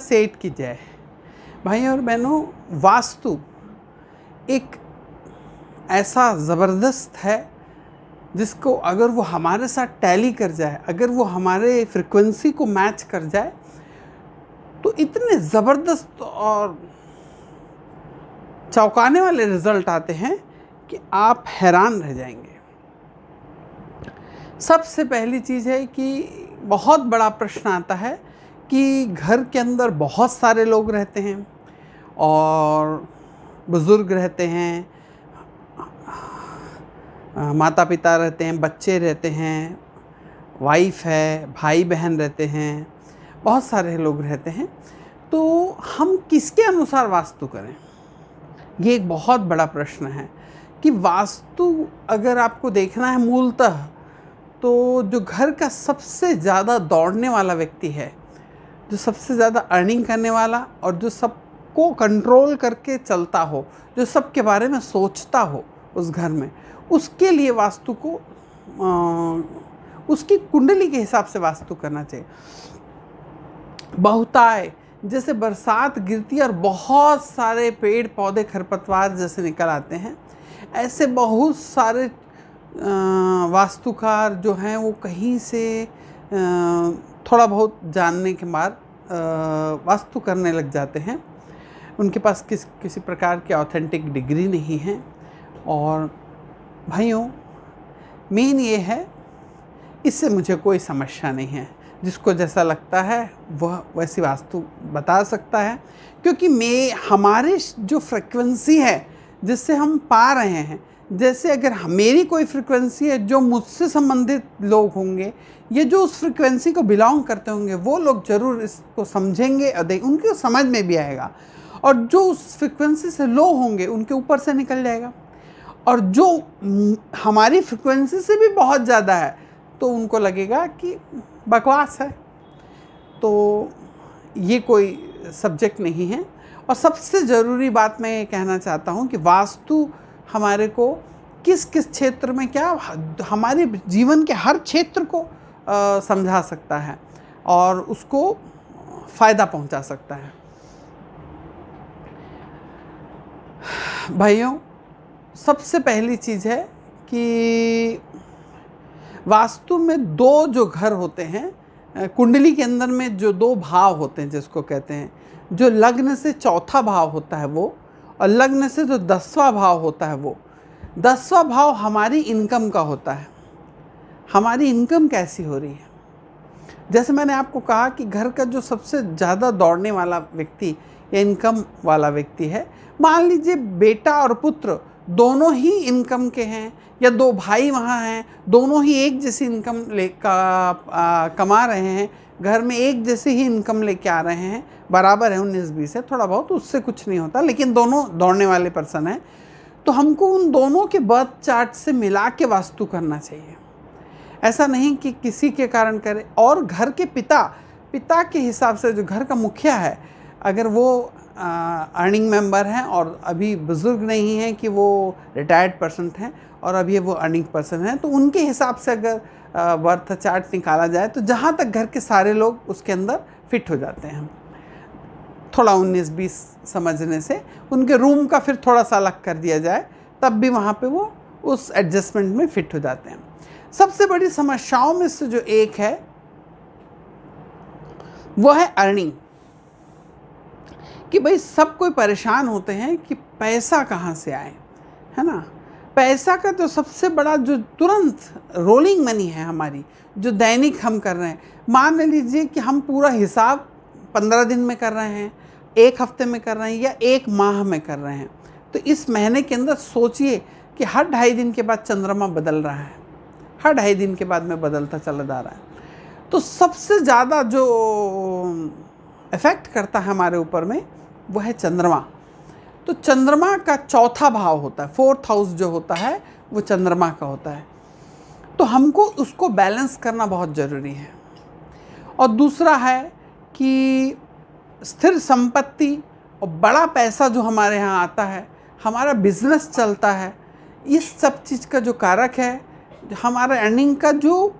सेठ की जय। भाई और बहनों, वास्तु एक ऐसा ज़बरदस्त है जिसको अगर वो हमारे साथ टैली कर जाए, अगर वो हमारे फ्रिक्वेंसी को मैच कर जाए तो इतने ज़बरदस्त और चौंकाने वाले रिज़ल्ट आते हैं कि आप हैरान रह जाएंगे। सबसे पहली चीज़ है कि बहुत बड़ा प्रश्न आता है कि घर के अंदर बहुत सारे लोग रहते हैं और बुज़ुर्ग रहते हैं, माता पिता रहते हैं, बच्चे रहते हैं, वाइफ है, भाई बहन रहते हैं, बहुत सारे लोग रहते हैं। तो हम किसके अनुसार वास्तु करें, ये एक बहुत बड़ा प्रश्न है। कि वास्तु अगर आपको देखना है मूलतः, तो जो घर का सबसे ज़्यादा दौड़ने वाला व्यक्ति है, जो सबसे ज़्यादा अर्निंग करने वाला और जो सबको कंट्रोल करके चलता हो, जो सबके बारे में सोचता हो उस घर में, उसके लिए वास्तु को उसकी कुंडली के हिसाब से वास्तु करना चाहिए। बहुताय जैसे बरसात गिरती है और बहुत सारे पेड़ पौधे खरपतवार जैसे निकल आते हैं, ऐसे बहुत सारे वास्तुकार जो हैं वो कहीं से थोड़ा बहुत जानने के बाद वास्तु करने लग जाते हैं। उनके पास किसी प्रकार की ऑथेंटिक डिग्री नहीं है। और भाइयों, मेन ये है, इससे मुझे कोई समस्या नहीं है, जिसको जैसा लगता है वह वैसी वास्तु बता सकता है। क्योंकि हमारी जो फ्रिक्वेंसी है जिससे हम पा रहे हैं, जैसे अगर मेरी कोई फ्रिक्वेंसी है, जो मुझसे संबंधित लोग होंगे ये जो उस फ्रिक्वेंसी को बिलोंग करते होंगे, वो लोग ज़रूर इसको समझेंगे और उनके समझ में भी आएगा। और जो उस फ्रिक्वेंसी से लो होंगे उनके ऊपर से निकल जाएगा। और जो हमारी फ्रिक्वेंसी से भी बहुत ज़्यादा है तो उनको लगेगा कि बकवास है। तो ये कोई सब्जेक्ट नहीं है। और सबसे ज़रूरी बात मैं ये कहना चाहता हूँ कि वास्तु हमारे को किस किस क्षेत्र में, क्या हमारे जीवन के हर क्षेत्र को समझा सकता है और उसको फ़ायदा पहुंचा सकता है। भाइयों, सबसे पहली चीज़ है कि वास्तु में दो जो घर होते हैं, कुंडली के अंदर में जो दो भाव होते हैं जिसको कहते हैं, जो लग्न से चौथा भाव होता है वो, और लग्न से जो 10वां भाव होता है वो। 10वां भाव हमारी इनकम का होता है। हमारी इनकम कैसी हो रही है। जैसे मैंने आपको कहा कि घर का जो सबसे ज़्यादा दौड़ने वाला व्यक्ति या इनकम वाला व्यक्ति है, मान लीजिए बेटा और पुत्र दोनों ही इनकम के हैं, या दो भाई वहाँ हैं, दोनों ही एक जैसी इनकम कमा रहे हैं, घर में एक जैसे ही इनकम लेके आ रहे हैं, बराबर है 19-20 है, थोड़ा बहुत उससे कुछ नहीं होता, लेकिन दोनों दौड़ने वाले पर्सन हैं। तो हमको उन दोनों के बर्थ चार्ट से मिला के वास्तु करना चाहिए। ऐसा नहीं कि किसी के कारण करें। और घर के पिता के हिसाब से, जो घर का मुखिया है, अगर वो अर्निंग मेंबर हैं और अभी बुज़ुर्ग नहीं हैं कि वो रिटायर्ड पर्सन हैं और अभी वो अर्निंग पर्सन हैं, तो उनके हिसाब से अगर बर्थ चार्ट निकाला जाए तो जहाँ तक घर के सारे लोग उसके अंदर फिट हो जाते हैं। थोड़ा 19-20 समझने से उनके रूम का फिर थोड़ा सा अलग कर दिया जाए, तब भी वहाँ पे वो उस एडजस्टमेंट में फिट हो जाते हैं। सबसे बड़ी समस्याओं में से जो एक है वो है अर्निंग। कि भाई सब कोई परेशान होते हैं कि पैसा कहाँ से आए, है ना। पैसा का तो सबसे बड़ा जो तुरंत रोलिंग मनी है हमारी, जो दैनिक हम कर रहे हैं। मान लीजिए कि हम पूरा हिसाब 15 दिन में कर रहे हैं, 1 हफ्ते में कर रहे हैं, या 1 माह में कर रहे हैं, तो इस महीने के अंदर सोचिए कि हर 2.5 दिन के बाद चंद्रमा बदल रहा है, हर 2.5 दिन के बाद में बदलता चला जा रहा है। तो सबसे ज़्यादा जो इफ़ेक्ट करता है हमारे ऊपर में वो है चंद्रमा। तो चंद्रमा का चौथा भाव होता है, 4th हाउस जो होता है वो चंद्रमा का होता है। तो हमको उसको बैलेंस करना बहुत ज़रूरी है। और दूसरा है कि स्थिर संपत्ति और बड़ा पैसा जो हमारे यहाँ आता है, हमारा बिजनेस चलता है, इस सब चीज़ का जो कारक है, हमारा अर्निंग का जो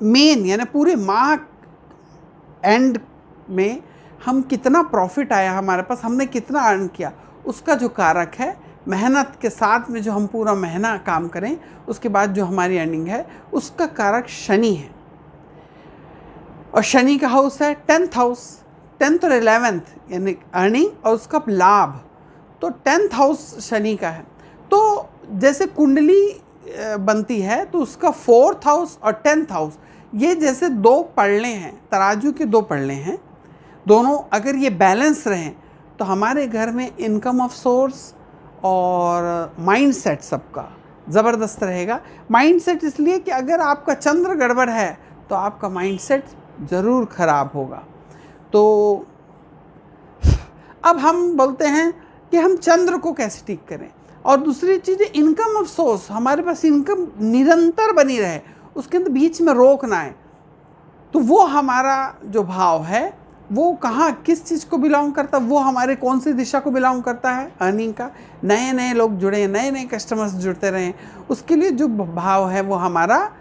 मेन, यानी पूरे माह एंड में हम कितना प्रॉफिट आया हमारे पास, हमने कितना अर्न किया, उसका जो कारक है, मेहनत के साथ में जो हम पूरा महीना काम करें उसके बाद जो हमारी अर्निंग है, उसका कारक शनि है। और शनि का हाउस है 10th हाउस, 10th और 11th यानी अर्निंग और उसका लाभ, तो 10th हाउस शनि का है। तो जैसे कुंडली बनती है तो उसका 4th हाउस और 10th हाउस ये जैसे दो पड़ले हैं, तराजू के दो पड़ले हैं, दोनों अगर ये बैलेंस रहें तो हमारे घर में इनकम ऑफ सोर्स और माइंडसेट सबका ज़बरदस्त रहेगा। माइंडसेट इसलिए कि अगर आपका चंद्र गड़बड़ है तो आपका माइंडसेट ज़रूर खराब होगा। तो अब हम बोलते हैं कि हम चंद्र को कैसे ठीक करें। और दूसरी चीज़ है इनकम ऑफ सोर्स, हमारे पास इनकम निरंतर बनी रहे, उसके अंदर बीच में रोक ना आए। तो वो हमारा जो भाव है वो कहाँ किस चीज़ को बिलोंग करता है, वो हमारे कौन सी दिशा को बिलोंग करता है, अर्निंग का। नए नए लोग जुड़े, नए नए कस्टमर्स जुड़ते रहें, उसके लिए जो भाव है वो हमारा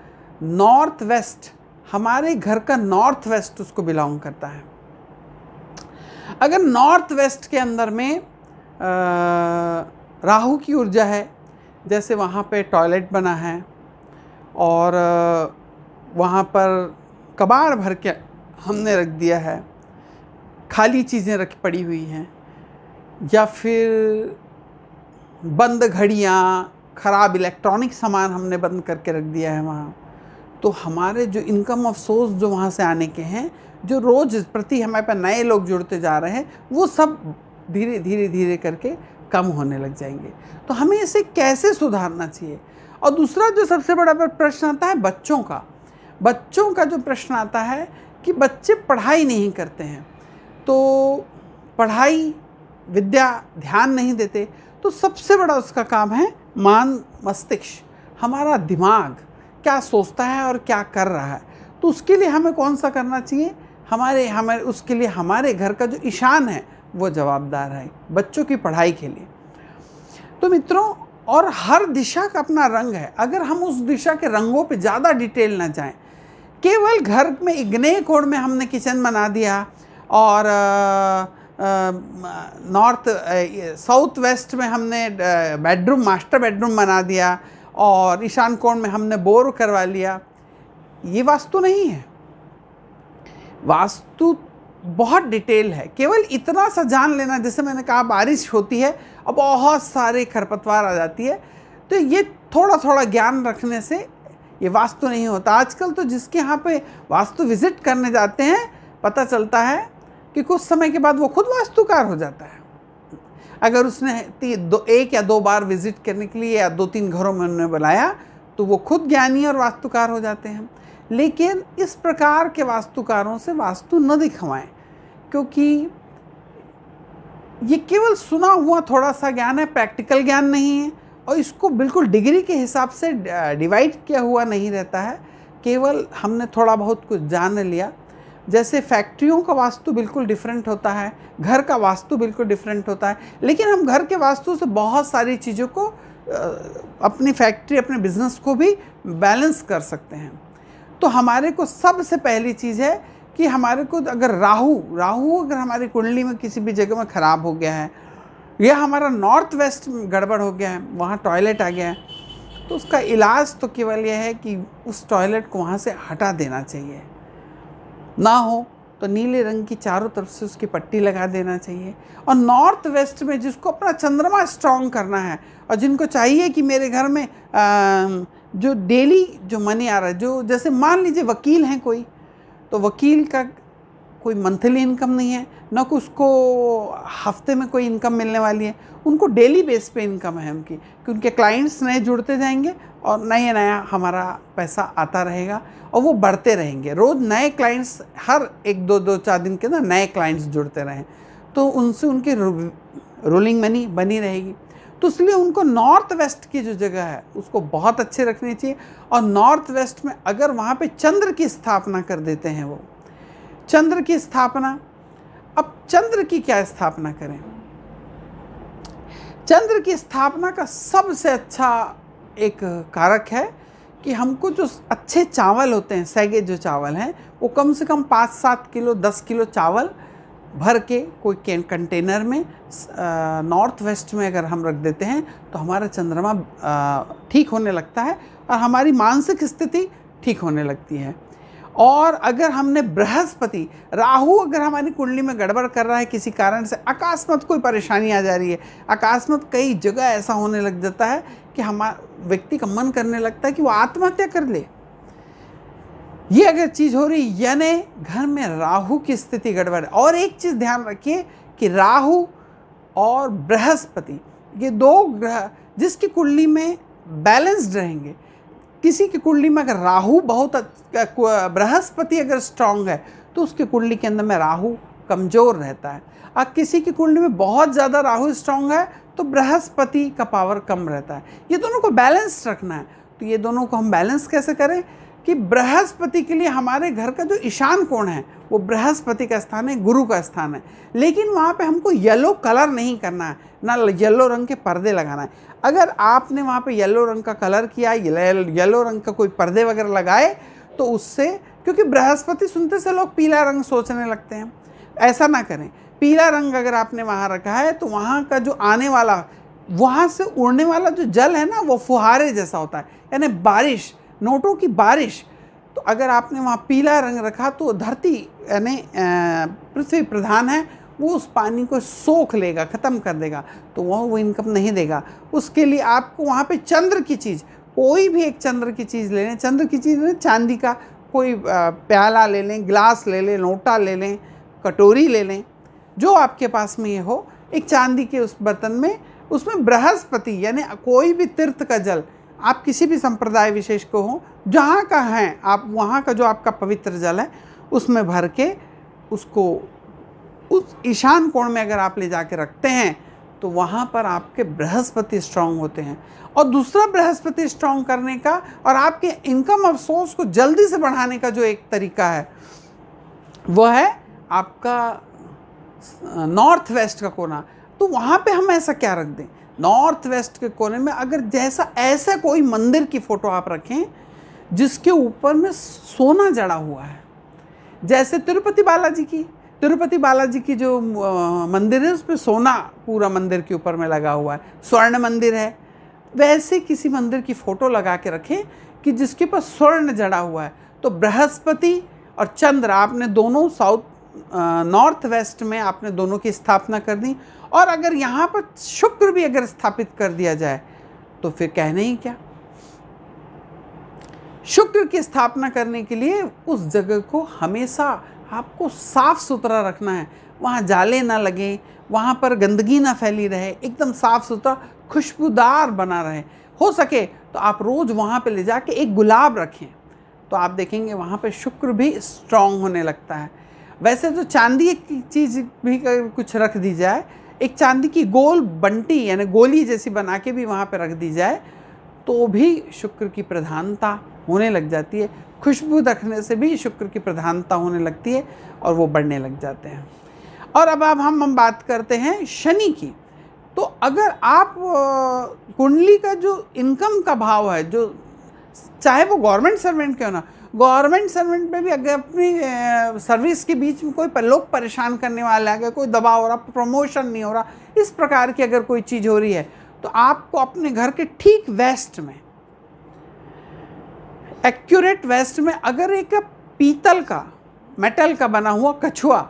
नॉर्थ वेस्ट, हमारे घर का नॉर्थ वेस्ट उसको बिलोंग करता है। अगर नॉर्थ वेस्ट के अंदर में राहु की ऊर्जा है, जैसे वहाँ पे टॉयलेट बना है और वहाँ पर कबाड़ भर के हमने रख दिया है, खाली चीज़ें रख पड़ी हुई हैं, या फिर बंद घड़ियाँ, ख़राब इलेक्ट्रॉनिक सामान हमने बंद करके रख दिया है वहाँ, तो हमारे जो इनकम ऑफ सोर्स जो वहाँ से आने के हैं, जो रोज़ प्रति हमारे पास नए लोग जुड़ते जा रहे हैं, वो सब धीरे धीरे धीरे करके कम होने लग जाएंगे। तो हमें इसे कैसे सुधारना चाहिए। और दूसरा जो सबसे बड़ा प्रश्न आता है बच्चों का, बच्चों का जो प्रश्न आता है कि बच्चे पढ़ाई नहीं करते हैं, तो पढ़ाई विद्या ध्यान नहीं देते, तो सबसे बड़ा उसका काम है मस्तिष्क, हमारा दिमाग क्या सोचता है और क्या कर रहा है। तो उसके लिए हमें कौन सा करना चाहिए, हमारे उसके लिए हमारे घर का जो ईशान है वो जवाबदार है बच्चों की पढ़ाई के लिए। तो मित्रों, और हर दिशा का अपना रंग है, अगर हम उस दिशा के रंगों पे ज़्यादा डिटेल ना जाएं, केवल घर में इग्ने कोण में हमने किचन बना दिया और नॉर्थ साउथ वेस्ट में हमने बेडरूम मास्टर बेडरूम बना दिया और ईशान कोण में हमने बोर करवा लिया, ये वास्तु नहीं है। वास्तु बहुत डिटेल है। केवल इतना सा जान लेना, जैसे मैंने कहा बारिश होती है और बहुत सारे खरपतवार आ जाती है, तो ये थोड़ा थोड़ा ज्ञान रखने से ये वास्तु नहीं होता। आजकल तो जिसके यहाँ पे वास्तु विजिट करने जाते हैं, पता चलता है कि कुछ समय के बाद वो खुद वास्तुकार हो जाता है। अगर उसने एक या दो बार विजिट करने के लिए या 2-3 घरों में उन्होंने बुलाया, तो वो खुद ज्ञानी और वास्तुकार हो जाते हैं। लेकिन इस प्रकार के वास्तुकारों से वास्तु न दिखवाएं, क्योंकि ये केवल सुना हुआ थोड़ा सा ज्ञान है, प्रैक्टिकल ज्ञान नहीं है, और इसको बिल्कुल डिग्री के हिसाब से डिवाइड किया हुआ नहीं रहता है। केवल हमने थोड़ा बहुत कुछ जान लिया। जैसे फैक्ट्रियों का वास्तु बिल्कुल डिफरेंट होता है, घर का वास्तु बिल्कुल डिफरेंट होता है, लेकिन हम घर के वास्तु से बहुत सारी चीज़ों को, अपनी फैक्ट्री, अपने बिजनेस को भी बैलेंस कर सकते हैं। तो हमारे को सबसे पहली चीज़ है कि हमारे को अगर राहु अगर हमारी कुंडली में किसी भी जगह में ख़राब हो गया है, या हमारा नॉर्थ वेस्ट में गड़बड़ हो गया है, वहाँ टॉयलेट आ गया है, तो उसका इलाज तो केवल यह है कि उस टॉयलेट को वहाँ से हटा देना चाहिए। ना हो तो नीले रंग की चारों तरफ से उसकी पट्टी लगा देना चाहिए। और नॉर्थ वेस्ट में जिसको अपना चंद्रमा स्ट्रॉन्ग करना है, और जिनको चाहिए कि मेरे घर में जो डेली जो मनी आ रहा है, जो जैसे मान लीजिए वकील हैं कोई, तो वकील का कोई मंथली इनकम नहीं है, ना कुछ उसको हफ्ते में कोई इनकम मिलने वाली है, उनको डेली बेस पे इनकम है उनकी, कि उनके क्लाइंट्स नए जुड़ते जाएंगे और नया हमारा पैसा आता रहेगा और वो बढ़ते रहेंगे। रोज़ नए क्लाइंट्स, हर 1-2-4 दिन के अंदर नए क्लाइंट्स जुड़ते रहें, तो उनसे उनकी रोलिंग मनी बनी रहेगी। तो इसलिए उनको नॉर्थ वेस्ट की जो जगह है उसको बहुत अच्छे रखनी चाहिए। और नॉर्थ वेस्ट में अगर वहाँ पे चंद्र की स्थापना कर देते हैं, वो चंद्र की स्थापना, अब चंद्र की क्या स्थापना करें। चंद्र की स्थापना का सबसे अच्छा एक कारक है कि हमको जो अच्छे चावल होते हैं, सैगे जो चावल हैं, वो कम से कम 5-7 किलो 10 किलो चावल भर के कोई कंटेनर में नॉर्थ वेस्ट में अगर हम रख देते हैं तो हमारा चंद्रमा ठीक होने लगता है और हमारी मानसिक स्थिति ठीक होने लगती है। और अगर हमने बृहस्पति, राहु अगर हमारी कुंडली में गड़बड़ कर रहा है किसी कारण से, अकस्मात कोई परेशानी आ जा रही है, अकस्मात कई जगह ऐसा होने लग जाता है कि हमारा व्यक्ति का मन करने लगता है कि वो आत्महत्या कर ले, ये अगर चीज़ हो रही, यानी घर में राहु की स्थिति गड़बड़ है। और एक चीज़ ध्यान रखिए कि राहु और बृहस्पति ये दो ग्रह जिसकी कुंडली में बैलेंस्ड रहेंगे, किसी की कुंडली में अगर राहु बहुत, बृहस्पति अगर स्ट्रांग है तो उसकी कुंडली के अंदर में राहु कमज़ोर रहता है, और किसी की कुंडली में बहुत ज़्यादा राहु स्ट्रांग है तो बृहस्पति का पावर कम रहता है। ये दोनों को बैलेंस रखना है। तो ये दोनों को हम बैलेंस कैसे करें कि बृहस्पति के लिए हमारे घर का जो ईशान कोण है वो बृहस्पति का स्थान है, गुरु का स्थान है, लेकिन वहाँ पे हमको येलो कलर नहीं करना है, ना येलो रंग के पर्दे लगाना है। अगर आपने वहाँ पे येलो रंग का कलर किया, येलो रंग का कोई पर्दे वगैरह लगाए तो उससे, क्योंकि बृहस्पति सुनते से लोग पीला रंग सोचने लगते हैं, ऐसा ना करें। पीला रंग अगर आपने वहाँ रखा है तो वहाँ का जो आने वाला, वहाँ से उड़ने वाला जो जल है ना वो फुहारे जैसा होता है, यानी बारिश, नोटों की बारिश। तो अगर आपने वहाँ पीला रंग रखा तो धरती यानी पृथ्वी प्रधान है, वो उस पानी को सोख लेगा, ख़त्म कर देगा, तो वो इनकम नहीं देगा। उसके लिए आपको वहाँ पे चंद्र की चीज़, कोई भी एक चंद्र की चीज़ ले लें, चंद्र की चीज़ में चांदी का कोई प्याला ले लें, ग्लास ले लें, लोटा ले लें, कटोरी ले लें, जो आपके पास में ये हो, एक चांदी के उस बर्तन में, उसमें बृहस्पति यानी कोई भी तीर्थ का जल, आप किसी भी संप्रदाय विशेष को हो, जहाँ का हैं आप, वहाँ का जो आपका पवित्र जल है उसमें भर के उसको उस ईशान कोण में अगर आप ले जाके रखते हैं तो वहाँ पर आपके बृहस्पति स्ट्रांग होते हैं। और दूसरा बृहस्पति स्ट्रांग करने का और आपके इनकम ऑफ सोर्स को जल्दी से बढ़ाने का जो एक तरीका है वह है आपका नॉर्थ वेस्ट का कोना। तो वहाँ पे हम ऐसा क्या रख दें, नॉर्थ वेस्ट के कोने में अगर जैसा ऐसा कोई मंदिर की फ़ोटो आप रखें जिसके ऊपर में सोना जड़ा हुआ है, जैसे तिरुपति बालाजी की जो मंदिर है उस पर सोना पूरा मंदिर के ऊपर में लगा हुआ है, स्वर्ण मंदिर है, वैसे किसी मंदिर की फ़ोटो लगा के रखें कि जिसके पास स्वर्ण जड़ा हुआ है। तो बृहस्पति और चंद्र आपने दोनों नॉर्थ वेस्ट में आपने दोनों की स्थापना कर दी। और अगर यहाँ पर शुक्र भी अगर स्थापित कर दिया जाए तो फिर कहने ही क्या। शुक्र की स्थापना करने के लिए उस जगह को हमेशा आपको साफ सुथरा रखना है, वहाँ जाले ना लगें, वहाँ पर गंदगी ना फैली रहे, एकदम साफ सुथरा खुशबूदार बना रहे। हो सके तो आप रोज़ वहाँ पे ले जाके एक गुलाब रखें तो आप देखेंगे वहाँ पे शुक्र भी स्ट्रांग होने लगता है। वैसे तो चांदी की चीज़ भी कुछ रख दी जाए, एक चांदी की गोल बंटी यानी गोली जैसी बना के भी वहाँ पे रख दी जाए तो भी शुक्र की प्रधानता होने लग जाती है। खुशबू रखने से भी शुक्र की प्रधानता होने लगती है और वो बढ़ने लग जाते हैं। और अब हम बात करते हैं शनि की। तो अगर आप कुंडली का जो इनकम का भाव है, जो चाहे वो गवर्नमेंट सर्वेंट क्यों ना, गवर्नमेंट सर्वेंट में भी अगर अपनी सर्विस के बीच में कोई लोग परेशान करने वाला है, अगर कोई दबाव हो रहा, प्रमोशन नहीं हो रहा, इस प्रकार की अगर कोई चीज़ हो रही है तो आपको अपने घर के ठीक वेस्ट में, एक्यूरेट वेस्ट में अगर एक पीतल का, मेटल का बना हुआ कछुआ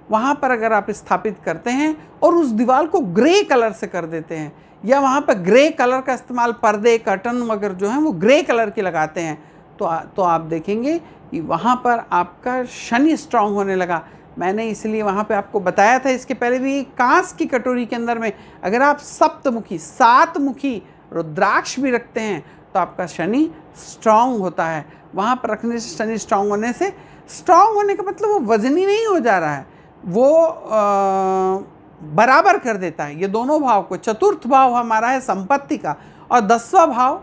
वहाँ पर अगर आप स्थापित करते हैं और उस दीवार को ग्रे कलर से कर देते हैं, या वहाँ पर ग्रे कलर का इस्तेमाल, पर्दे कर्टन वगैरह जो हैं वो ग्रे कलर के लगाते हैं, तो आप देखेंगे कि वहाँ पर आपका शनि स्ट्रांग होने लगा। मैंने इसलिए वहाँ पे आपको बताया था इसके पहले भी, कांस की कटोरी के अंदर में अगर आप सप्तमुखी, सातमुखी रुद्राक्ष भी रखते हैं तो आपका शनि स्ट्रांग होता है। वहाँ पर रखने से, शनि स्ट्रांग होने से, स्ट्रांग होने का मतलब वो वजनी नहीं हो जा रहा है, वो बराबर कर देता है ये दोनों भाव को। चतुर्थ भाव हमारा है संपत्ति का और 10वां भाव,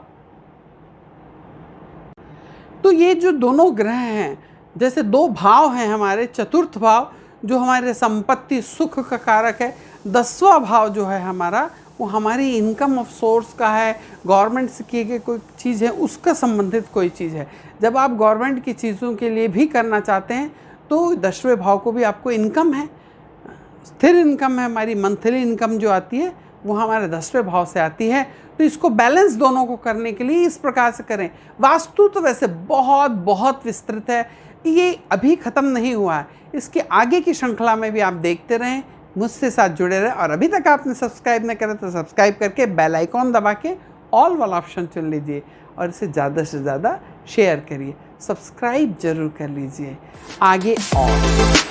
तो ये जो दोनों ग्रह हैं, जैसे दो भाव हैं हमारे, चतुर्थ भाव जो हमारे संपत्ति सुख का कारक है, 10वां भाव जो है हमारा वो हमारी इनकम ऑफ सोर्स का है, गवर्नमेंट से किए गए कोई चीज़ है उसका संबंधित कोई चीज़ है। जब आप गवर्नमेंट की चीज़ों के लिए भी करना चाहते हैं तो 10वें भाव को भी आपको इनकम है, स्थिर इनकम है हमारी, मंथली इनकम जो आती है वो हमारे 10वें भाव से आती है। तो इसको बैलेंस दोनों को करने के लिए इस प्रकार से करें। वास्तु तो वैसे बहुत बहुत विस्तृत है, ये अभी ख़त्म नहीं हुआ है, इसके आगे की श्रृंखला में भी आप देखते रहें, मुझसे साथ जुड़े रहें। और अभी तक आपने सब्सक्राइब नहीं करा तो सब्सक्राइब करके बेल आइकॉन दबा के ऑल वाला ऑप्शन चुन लीजिए और इसे ज़्यादा से ज़्यादा शेयर करिए, सब्सक्राइब जरूर कर लीजिए। आगे और